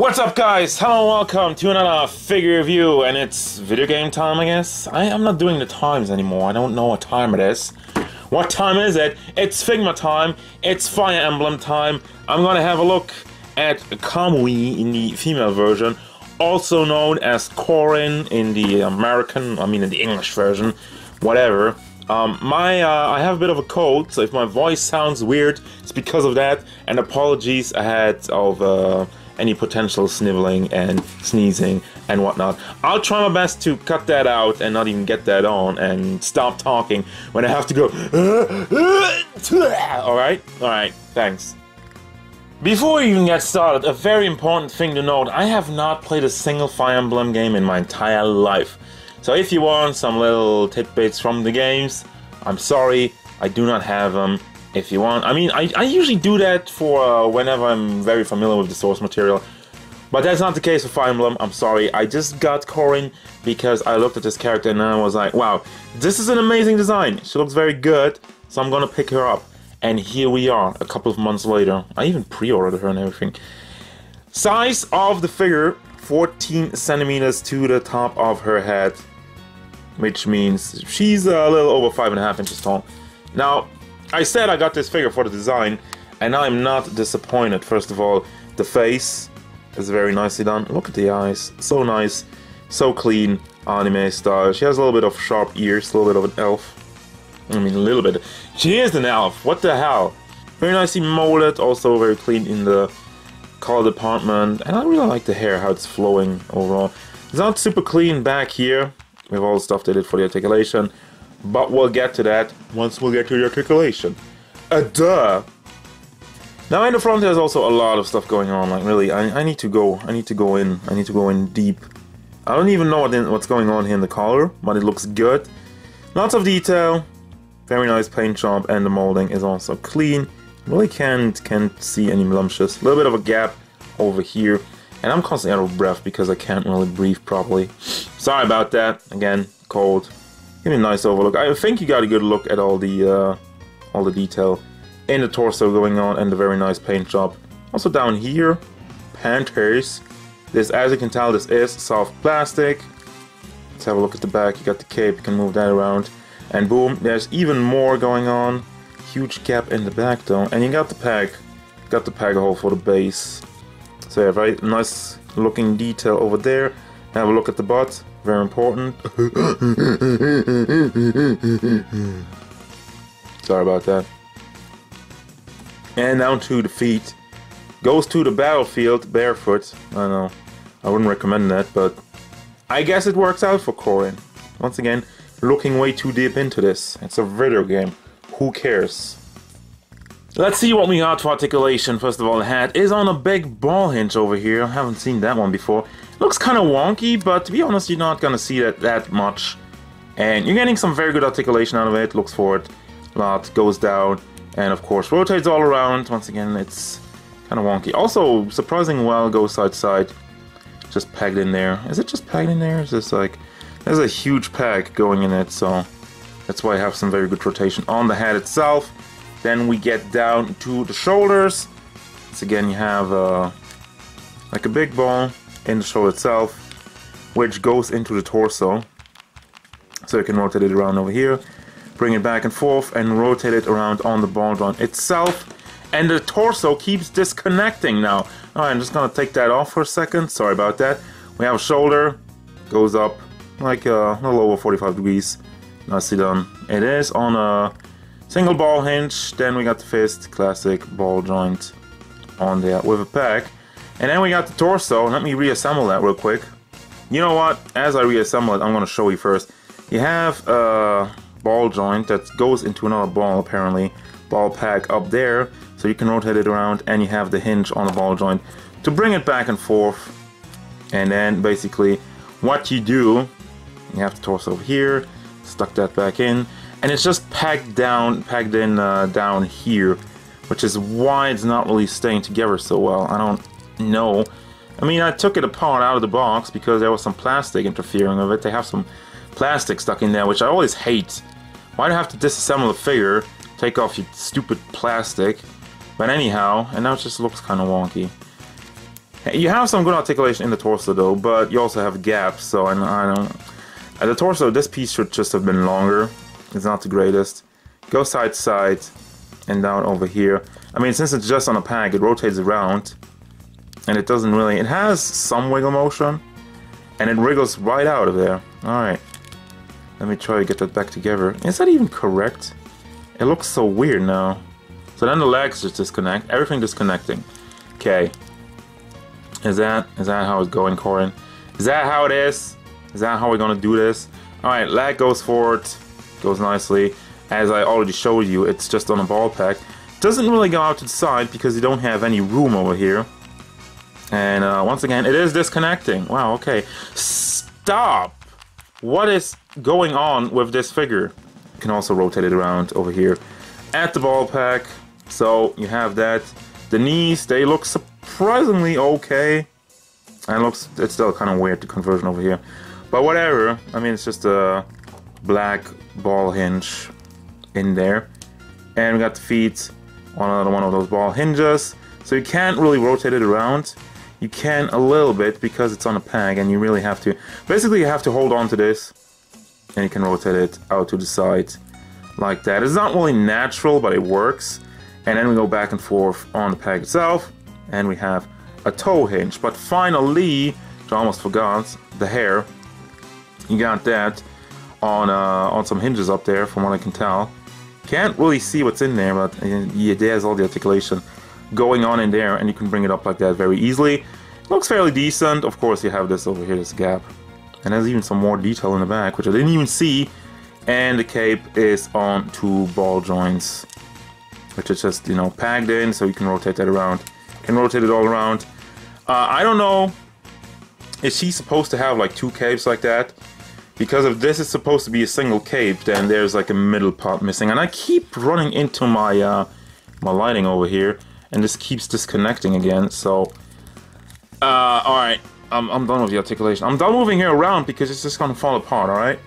What's up, guys? Hello, welcome to another figure review, and it's video game time, I guess. I'm not doing the times anymore. I don't know what time it is. What time is it? It's Figma time. It's Fire Emblem time. I'm gonna have a look at Kamui in the female version, also known as Corrin in the in the English version, whatever. I have a bit of a cold, so if my voice sounds weird, it's because of that, and apologies ahead of any potential sniveling and sneezing and whatnot. I'll try my best to cut that out and not even get that on and stop talking when I have to go. Alright? Alright, thanks. Before we even get started, a very important thing to note: I have not played a single Fire Emblem game in my entire life. So if you want some little tidbits from the games, I'm sorry, I do not have them. If you want, I usually do that for whenever I'm very familiar with the source material. But that's not the case with Fire Emblem, I'm sorry. I just got Corrin because I looked at this character and I was like, wow, this is an amazing design. She looks very good, so I'm gonna pick her up. And here we are, a couple of months later. I even pre-ordered her and everything. Size of the figure, 14 centimeters to the top of her head, which means she's a little over 5.5 inches tall. Now, I said I got this figure for the design, and I'm not disappointed. First of all, the face is very nicely done. Look at the eyes, so nice, so clean, anime style. She has a little bit of sharp ears, a little bit of an elf. I mean, a little bit. She is an elf, what the hell? Very nicely molded, also very clean in the color department. And I really like the hair, how it's flowing overall. It's not super clean back here, with all the stuff they did for the articulation. But we'll get to that once we get to the articulation. Duh! Now in the front there's also a lot of stuff going on. Like really, I need to go in deep. I don't even know what's going on here in the color, but it looks good. Lots of detail, very nice paint job, and the molding is also clean. Really can't see any blemishes. A little bit of a gap over here, and I'm constantly out of breath because I can't really breathe properly. Sorry about that. Again, cold. Give me a nice overlook. I think you got a good look at all the detail in the torso going on, and the very nice paint job. Also down here, panties. This, as you can tell, this is soft plastic. Let's have a look at the back. You got the cape. You can move that around, and boom, there's even more going on. Huge gap in the back though, and you got the peg. Got the peg hole for the base. So yeah, very nice looking detail over there. Have a look at the butt. Very important. Sorry about that. And down to the feet. Goes to the battlefield barefoot. I know, I wouldn't recommend that, but I guess it works out for Corrin. Once again, looking way too deep into this. It's a video game. Who cares? Let's see what we got for articulation. First of all, the hat is on a big ball hinge over here. I haven't seen that one before. Looks kind of wonky, but to be honest, you're not gonna see that much. And you're getting some very good articulation out of it. Looks forward a lot, goes down, and of course rotates all around. Once again, it's kind of wonky. Also, surprisingly well, goes side to side. Just pegged in there. Is it just pegged in there? Is this like... There's a huge peg going in it, so that's why I have some very good rotation on the head itself. Then we get down to the shoulders. Once again, you have like a big ball in the shoulder itself, which goes into the torso. So you can rotate it around over here, bring it back and forth, and rotate it around on the ball joint itself. And the torso keeps disconnecting now. Alright, I'm just gonna take that off for a second. Sorry about that. We have a shoulder, goes up like a little over 45 degrees. Nicely done. It is on a single ball hinge. Then we got the fist, classic ball joint on there with a peg. And then we got the torso. Let me reassemble that real quick. You know what? As I reassemble it, I'm going to show you first. You have a ball joint that goes into another ball, apparently. Ball peg up there, so you can rotate it around, and you have the hinge on the ball joint to bring it back and forth. And then basically what you do, you have the torso over here, stuck that back in, and it's just pegged in down here, which is why it's not really staying together so well. I don't know. I mean, I took it apart out of the box because there was some plastic interfering with it. They have some plastic stuck in there, which I always hate. Why do I have to disassemble the figure, take off your stupid plastic? But anyhow, and now it just looks kind of wonky. You have some good articulation in the torso though, but you also have gaps, so I don't... At the torso, this piece should just have been longer. It's not the greatest. Go side to side and down over here. I mean, since it's just on a peg, it rotates around. And it doesn't really... It has some wiggle motion. And it wriggles right out of there. Alright. Let me try to get that back together. Is that even correct? It looks so weird now. So then the legs just disconnect. Everything disconnecting. Okay. Is that how it's going, Corrin? Is that how it is? Is that how we're gonna do this? Alright, leg goes forward. Goes nicely. As I already showed you, it's just on a ball peg. Doesn't really go out to the side because you don't have any room over here. And once again, it is disconnecting. Wow, okay. Stop! What is going on with this figure? You can also rotate it around over here at the ball peg. So you have that. The knees, they look surprisingly okay. And it's still kind of weird, the conversion over here. But whatever. I mean, it's just a black ball hinge in there. And we got the feet on another one of those ball hinges. So you can't really rotate it around. You can a little bit because it's on a peg and you really have to... Basically, you have to hold on to this. And you can rotate it out to the side like that. It's not really natural, but it works. And then we go back and forth on the peg itself. And we have a toe hinge. But finally, which I almost forgot, the hair. You got that on some hinges up there, from what I can tell. Can't really see what's in there, but yeah, there's all the articulation going on in there, and you can bring it up like that very easily. Looks fairly decent. Of course, you have this over here, this gap. And there's even some more detail in the back, which I didn't even see. And the cape is on 2 ball joints, which is just, you know, pegged in, so you can rotate that around. You can rotate it all around. I don't know, is she supposed to have like 2 capes like that? Because if this is supposed to be a single cape, then there's like a middle part missing. And I keep running into my my lighting over here, and this keeps disconnecting again. So, alright, I'm done with the articulation. I'm done moving her around because it's just gonna fall apart, alright?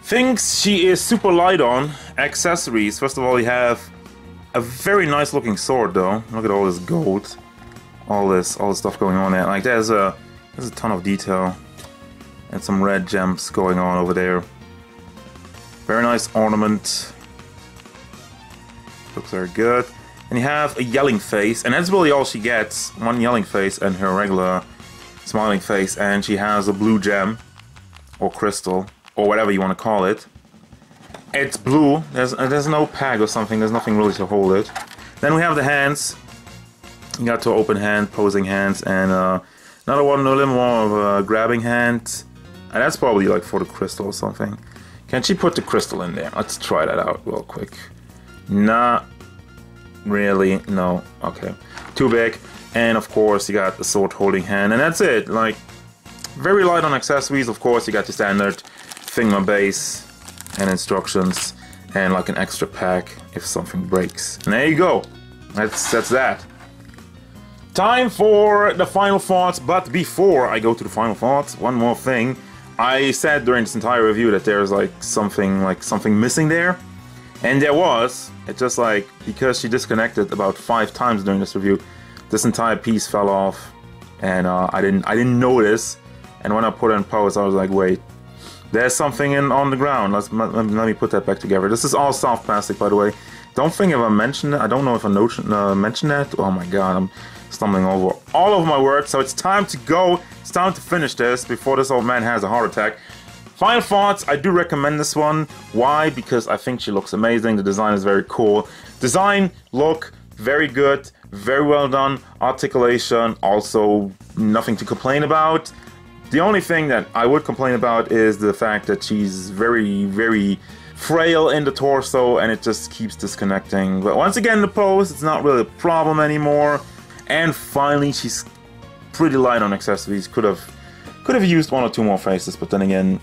Things she is super light on. Accessories. First of all, you have a very nice looking sword though. Look at all this gold. All this stuff going on there. Like there's a ton of detail. And some red gems going on over there. Very nice ornament. Looks very good. And you have a yelling face, and that's really all she gets. One yelling face and her regular smiling face, and she has a blue gem, or crystal, or whatever you want to call it. It's blue. There's no peg or something. There's nothing really to hold it. Then we have the hands. You got 2 open hand, posing hands, and another one, a little more of a grabbing hand. And that's probably like for the crystal or something. Can she put the crystal in there? Let's try that out real quick. Not really, no. Okay, too big. And of course you got the sword holding hand, and that's it. Like, very light on accessories. Of course you got the standard Figma base and instructions, and like an extra pack if something breaks. And there you go. That's that. Time for the final thoughts, but before I go to the final thoughts, one more thing. I said during this entire review that there's like something missing there, and there was. It's just like, because she disconnected about 5 times during this review, this entire piece fell off, and I didn't notice. And when I put it in pose, I was like, wait, there's something on the ground. Let me put that back together. This is all soft plastic, by the way. Don't think if I mentioned it. I don't know if I mentioned that. Oh my god, I'm stumbling over all of my words. So it's time to go. It's time to finish this before this old man has a heart attack. Final thoughts, I do recommend this one. Why? Because I think she looks amazing. The design is very cool. Design, look, very good. Very well done. Articulation, also nothing to complain about. The only thing that I would complain about is the fact that she's very, very frail in the torso, and it just keeps disconnecting. But once again, the pose, it's not really a problem anymore. And finally, she's pretty light on accessories. Could have used 1 or 2 more faces, but then again,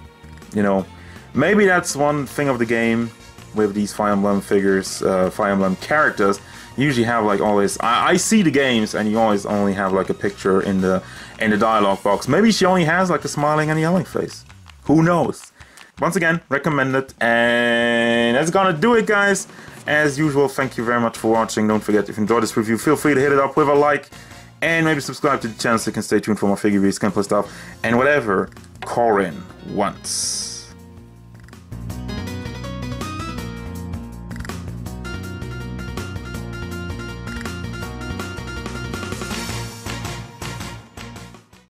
you know, maybe that's one thing of the game with these Fire Emblem figures, Fire Emblem characters. You usually have like always. I see the games, and you always only have like a picture in the dialogue box. Maybe she only has like a smiling and a yelling face. Who knows? Once again, recommend it, and that's gonna do it, guys. As usual, thank you very much for watching. Don't forget, if you enjoyed this review, feel free to hit it up with a like. and maybe subscribe to the channel so you can stay tuned for more figure reviews, gameplay stuff, and whatever Corrin wants.